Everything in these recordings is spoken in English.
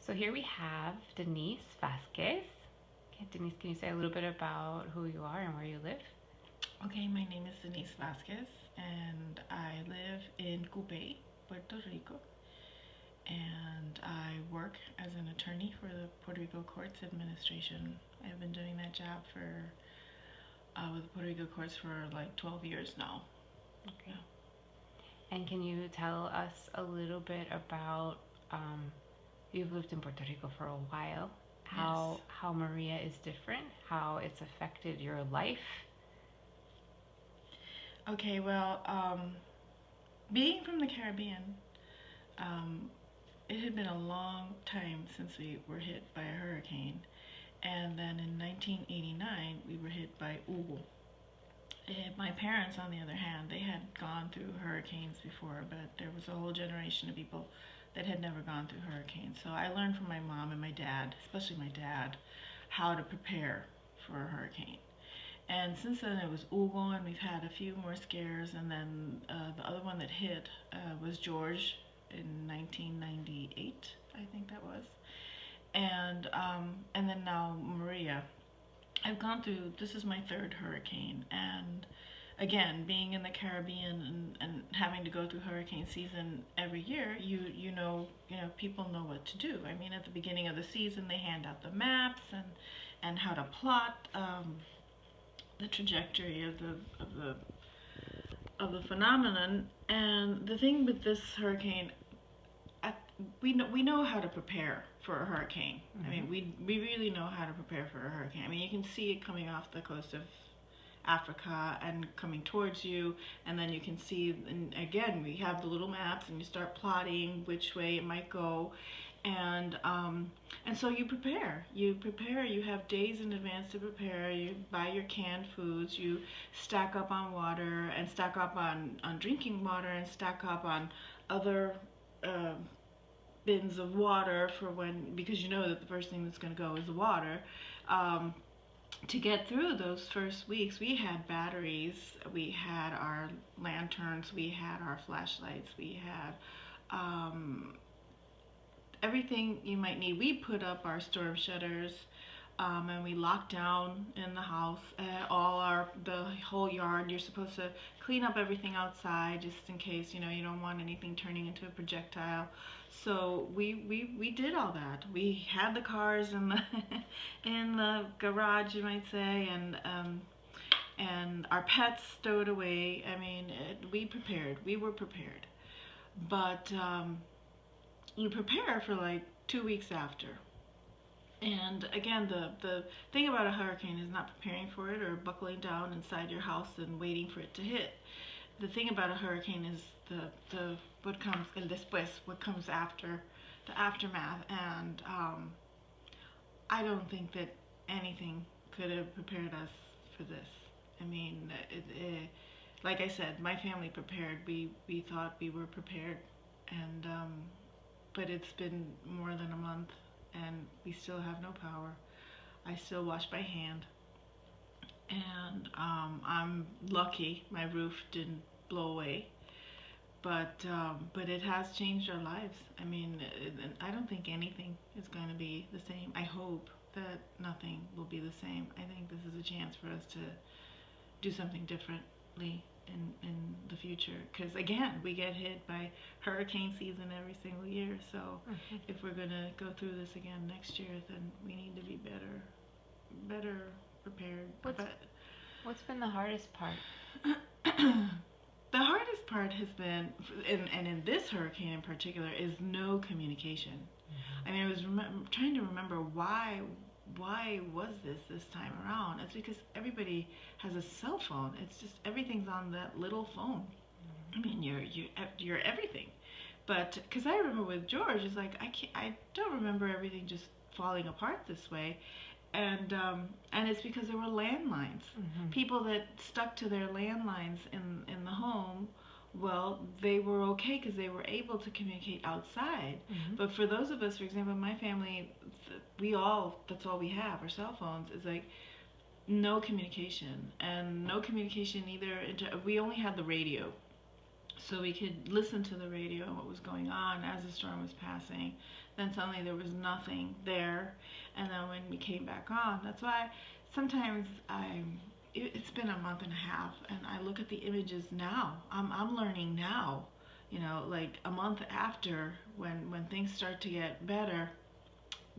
So here we have Denise Vasquez. Okay, Denise, can you say a little bit about who you are and where you live? Okay, my name is Denise Vasquez and I live in Cupey, Puerto Rico. And I work as an attorney for the Puerto Rico Courts Administration. I've been doing that job with the Puerto Rico courts for like 12 years now. Okay. And can you tell us a little bit about, um, you've lived in Puerto Rico for a while, Yes. how Maria is different, how it's affected your life? Okay, well, being from the Caribbean, um, it had been a long time since we were hit by a hurricane. And then in 1989, we were hit by Hugo. My parents, on the other hand, they had gone through hurricanes before, but there was a whole generation of people that had never gone through hurricanes. So I learned from my mom and my dad, especially my dad, how to prepare for a hurricane. And since then it was Hugo, and we've had a few more scares. And then the other one that hit was George in 1998, I think that was. And then now Maria. I've gone through, this is my third hurricane, and again, being in the Caribbean and having to go through hurricane season every year, you know people know what to do. I mean, at the beginning of the season, they hand out the maps and how to plot the trajectory of the phenomenon. And the thing with this hurricane, I, we know how to prepare for a hurricane. I mean, we really know how to prepare for a hurricane. I mean, you can see it coming off the coast of Africa and coming towards you, and then you can see, and again, we have the little maps, and you start plotting which way it might go, and so you prepare. You prepare. You have days in advance to prepare. You buy your canned foods. You stack up on water and stack up on drinking water and stack up on other. Uh, Bins of water for when, because you know that the first thing that's going to go is the water. Um, to get through those first weeks, we had batteries, we had our lanterns, we had our flashlights, we had um, everything you might need. We put up our storm shutters, and we locked down in the house, the whole yard. You're supposed to clean up everything outside just in case you don't want anything turning into a projectile. So we did all that. We had the cars in the in the garage, you might say, and our pets stowed away. I mean, we were prepared, but you prepare for like 2 weeks after. And again, the thing about a hurricane is not preparing for it or buckling down inside your house and waiting for it to hit. The thing about a hurricane is the what comes el después, what comes after, the aftermath. And I don't think that anything could have prepared us for this. I mean, like I said, my family prepared. We thought we were prepared, and but it's been more than a month, and we still have no power. I still wash by hand, and I'm lucky my roof didn't blow away, but it has changed our lives. I mean, I don't think anything is going to be the same. I hope that nothing will be the same. I think this is a chance for us to do something differently in the future, because again, we get hit by hurricane season every single year. So if we're gonna go through this again next year, then we need to be better prepared. What's But what's been the hardest part? the hardest part has been, and in this hurricane in particular, is no communication. I mean, I was trying to remember why was this time around. It's because everybody has a cell phone. It's just everything's on that little phone. I mean, you're everything. But because I remember with George, it's like I don't remember everything just falling apart this way. And it's because there were landlines. People that stuck to their landlines in the home, well, they were okay because they were able to communicate outside. But for those of us, for example, my family, that's all we have, our cell phones. Is like no communication, and no communication either. We only had the radio. so we could listen to the radio and what was going on as the storm was passing. Then suddenly there was nothing there, and then when we came back on, that's why sometimes it's been a month and a half, and I look at the images now. I'm learning now, like a month after, when things start to get better,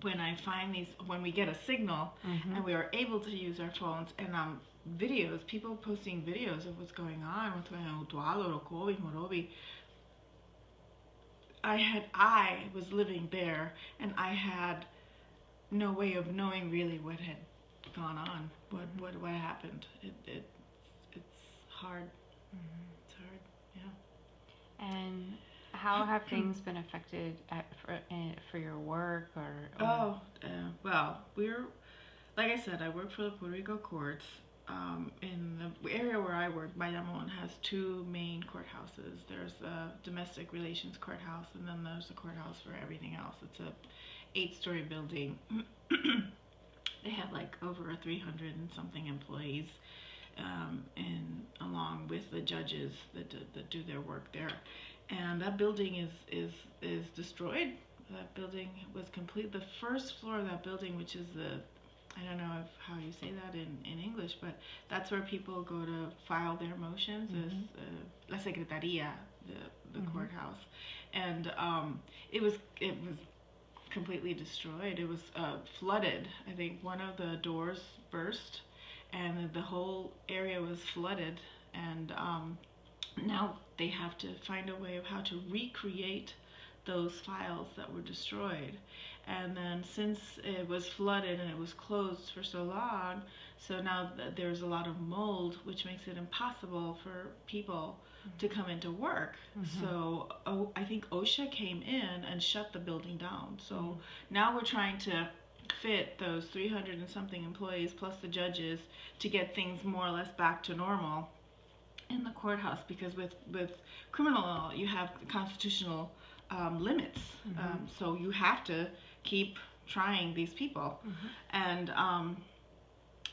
when I find these, when we get a signal, Mm-hmm. and we are able to use our phones, and videos, people posting videos of what's going on, Utualo, Rokovi, Morobi. I was living there, and I had no way of knowing really what had gone on, what happened. It's hard. It's hard. And how have things been affected for your work or Oh, well, like I said, I work for the Puerto Rico courts. In the area where I work, Bayamon has two main courthouses. There's a domestic relations courthouse, and then there's a courthouse for everything else. It's a 8-story building. They have like over 300 and something employees, and along with the judges that do their work there. And that building is destroyed. That building was complete. The first floor of that building, which is I don't know how you say that in English, but that's where people go to file their motions, is La Secretaría, the courthouse. And it was completely destroyed. It was flooded. I think one of the doors burst, and the whole area was flooded. And now they have to find a way of how to recreate those files that were destroyed. And then since it was flooded and it was closed for so long, so now there's a lot of mold, which makes it impossible for people to come into work. So I think OSHA came in and shut the building down. So now we're trying to fit those 300 and something employees plus the judges to get things more or less back to normal in the courthouse, because with criminal law you have constitutional limits. So you have to keep trying these people. And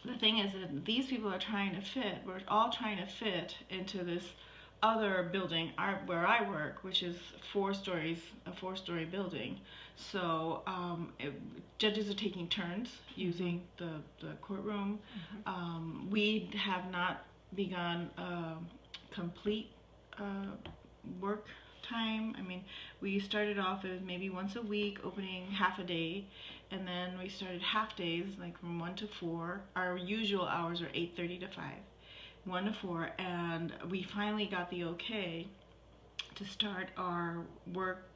the thing is that these people are trying to fit, we're all trying to fit into this other building where I work, which is 4 stories, a 4-story building. So judges are taking turns using the courtroom. We have not begun complete work time. I mean, we started off as maybe once a week, opening half a day, and then we started half days, like from 1 to 4. Our usual hours are 8:30 to 5, 1 to 4, and we finally got the okay to start our work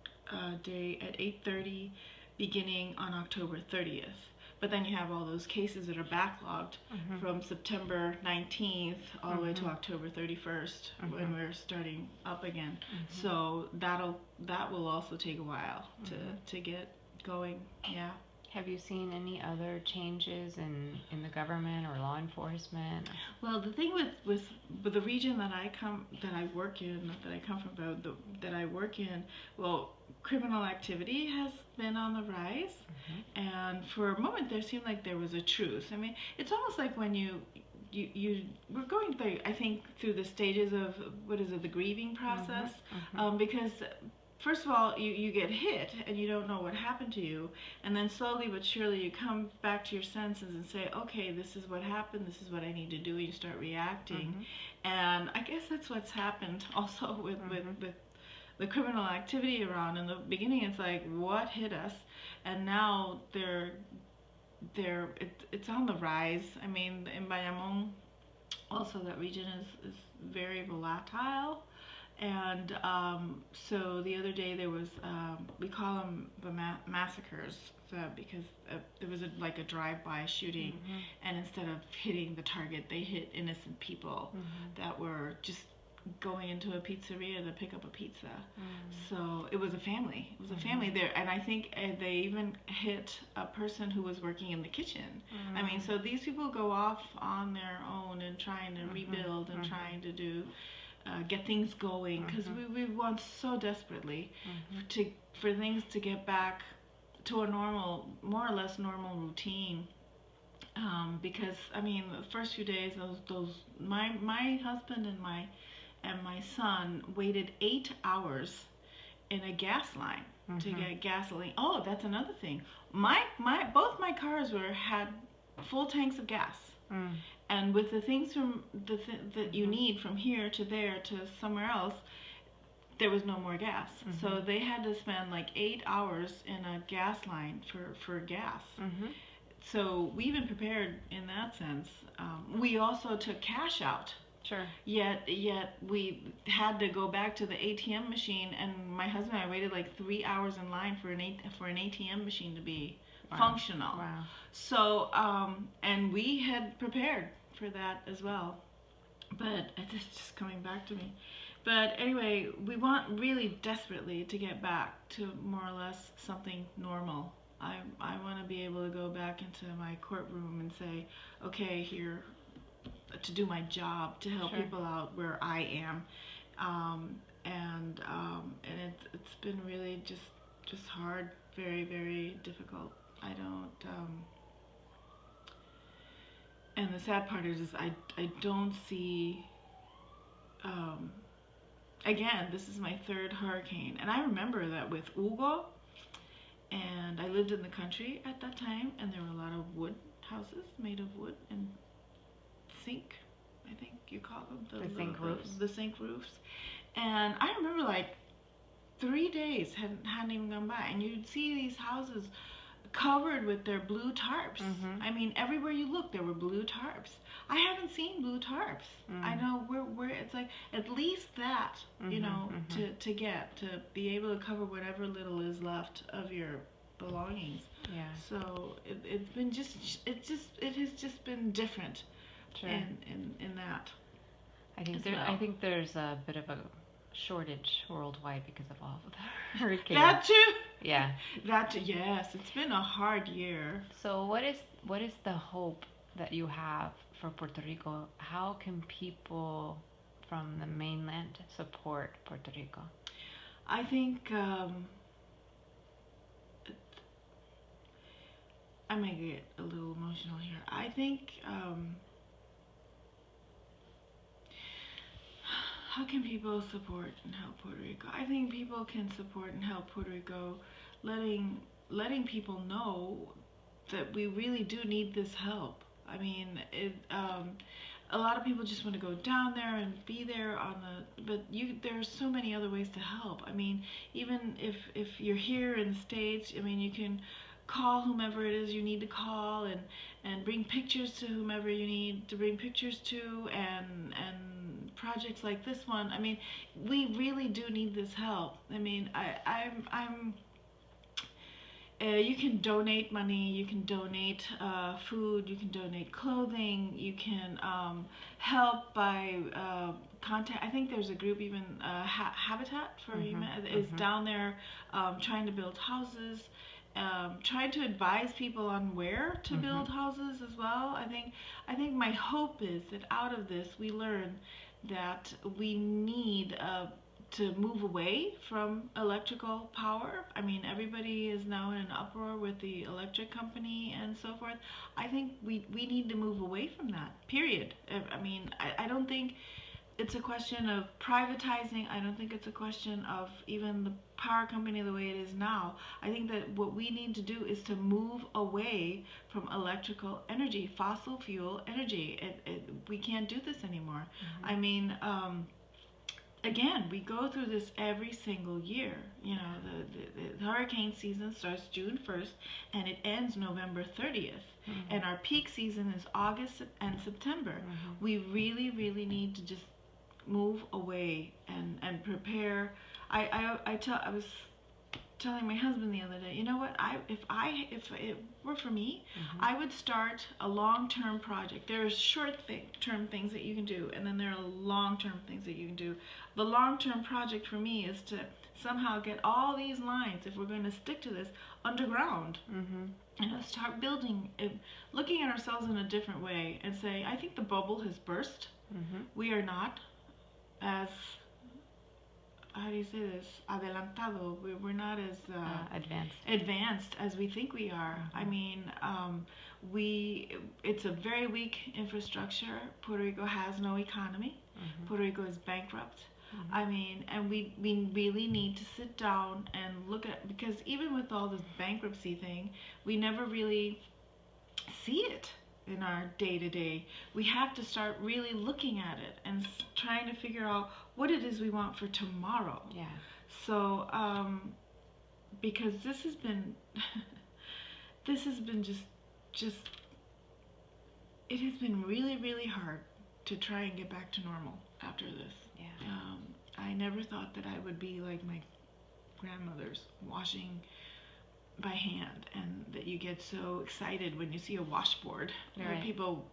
day at 8:30, beginning on October 30th. But then you have all those cases that are backlogged from September 19th all the way to October 31st when we're starting up again. So that will also take a while to get going. Yeah. have you seen any other changes in the government or law enforcement? Well, the thing with the region that I work in, that I work in, well, criminal activity has been on the rise, and for a moment there seemed like there was a truce. I mean, it's almost like when we're going through, I think, through the stages of the grieving process, because first of all, you get hit and you don't know what happened to you, and then slowly but surely you come back to your senses and say, okay, this is what happened, this is what I need to do, and you start reacting. And I guess that's what's happened also with the criminal activity around. In the beginning it's like, what hit us? And now it's on the rise. I mean, in Bayamon also, that region is very volatile. And so the other day there was, we call them the massacres, because there was like a drive-by shooting, and instead of hitting the target, they hit innocent people that were just going into a pizzeria to pick up a pizza. So it was a family. It was a family there, and I think they even hit a person who was working in the kitchen. I mean, so these people go off on their own and trying to rebuild and trying to do get things going, because we want so desperately for things to get back to a normal, more or less normal routine. Because I mean, the first few days, those my husband and and my son waited 8 hours in a gas line to Mm-hmm. get gasoline. Oh, that's another thing. My both my cars had full tanks of gas, Mm. and with the things that you Mm-hmm. need from here to there to somewhere else, there was no more gas. Mm-hmm. So they had to spend like 8 hours in a gas line for gas. Mm-hmm. So we even prepared in that sense. We also took cash out. Sure. Yet we had to go back to the ATM machine, and my husband and I waited like 3 hours in line for an ATM machine to be Wow. functional. Wow. So and we had prepared for that as well. But it's just coming back to me. But anyway, we want really desperately to get back to more or less something normal. I want to be able to go back into my courtroom and say, okay, here to do my job to help Sure. people out where I am, and it's been really just hard, very very difficult. I don't. And the sad part is I don't see. Um, Again, this is my third hurricane, and I remember that with Hugo, and I lived in the country at that time, and there were a lot of wood houses made of wood and zinc, I think you call them The zinc roofs. the zinc roofs. And I remember like 3 days hadn't even gone by, and you'd see these houses covered with their blue tarps. Mm-hmm. I mean, everywhere you look, there were blue tarps. I haven't seen blue tarps. I know we're it's like at least that, you know, to get to be able to cover whatever little is left of your belongings. Yeah. So it's been it has just been different Sure. in that. I think there's a bit of a shortage worldwide because of all of the hurricanes. That too. Yeah. That too. Yes, it's been a hard year. So what is the hope that you have for Puerto Rico? How can people from the mainland support Puerto Rico? I think I may get a little emotional here. I think how can people support and help Puerto Rico? I think people can support and help Puerto Rico, letting people know that we really do need this help. I mean, a lot of people just want to go down there and be there but there's so many other ways to help. I mean, even if you're here in the States, I mean, you can call whomever it is you need to call, and bring pictures to whomever you need to bring pictures to, and projects like this one. I mean, we really do need this help. I mean, I'm you can donate money, you can donate food, you can donate clothing, you can help by contact. I think there's a group, even Habitat for Humanity, is down there trying to build houses, trying to advise people on where to build houses as well. I think my hope is that out of this we learn that we need to move away from electrical power. I mean, everybody is now in an uproar with the electric company and so forth. I think we need to move away from that, period. I mean, I don't think it's a question of privatizing. I don't think it's a question of even the power company the way it is now. I think that what we need to do is to move away from electrical energy, fossil fuel energy. We can't do this anymore. I mean, again, we go through this every single year. You know, the hurricane season starts June 1st and it ends November 30th. And our peak season is August and September. We really, really need to just move away and prepare. I was telling my husband the other day, you know what? If it were for me, I would start a long-term project. There are short-term things that you can do, and then there are long-term things that you can do. The long-term project for me is to somehow get all these lines, if we're going to stick to this, underground. You know, start building, looking at ourselves in a different way, and say, I think the bubble has burst. We are not as, how do you say this, adelantado. We're not as advanced as we think we are. I mean, it's a very weak infrastructure. Puerto Rico has no economy. Puerto Rico is bankrupt. I mean, and we really need to sit down and look at, because even with all this bankruptcy thing, we never really see it in our day to day. We have to start really looking at it and trying to figure out what it is we want for tomorrow. Yeah. So, because this has been, this has been just, it has been really, really hard to try and get back to normal after this. Yeah. I never thought that I would be like my grandmothers, washing by hand, and that you get so excited when you see a washboard. There are people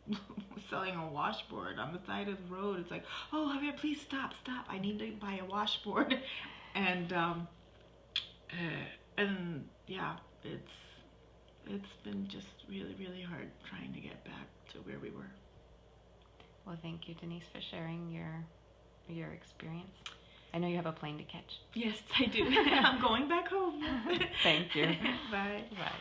selling a washboard on the side of the road. It's like, oh, Javier, please stop, I need to buy a washboard. And yeah, it's been just really, really hard trying to get back to where we were. Well, thank you, Denise, for sharing your experience. I know you have a plane to catch. Yes, I do. I'm going back home. Thank you. Bye. Bye.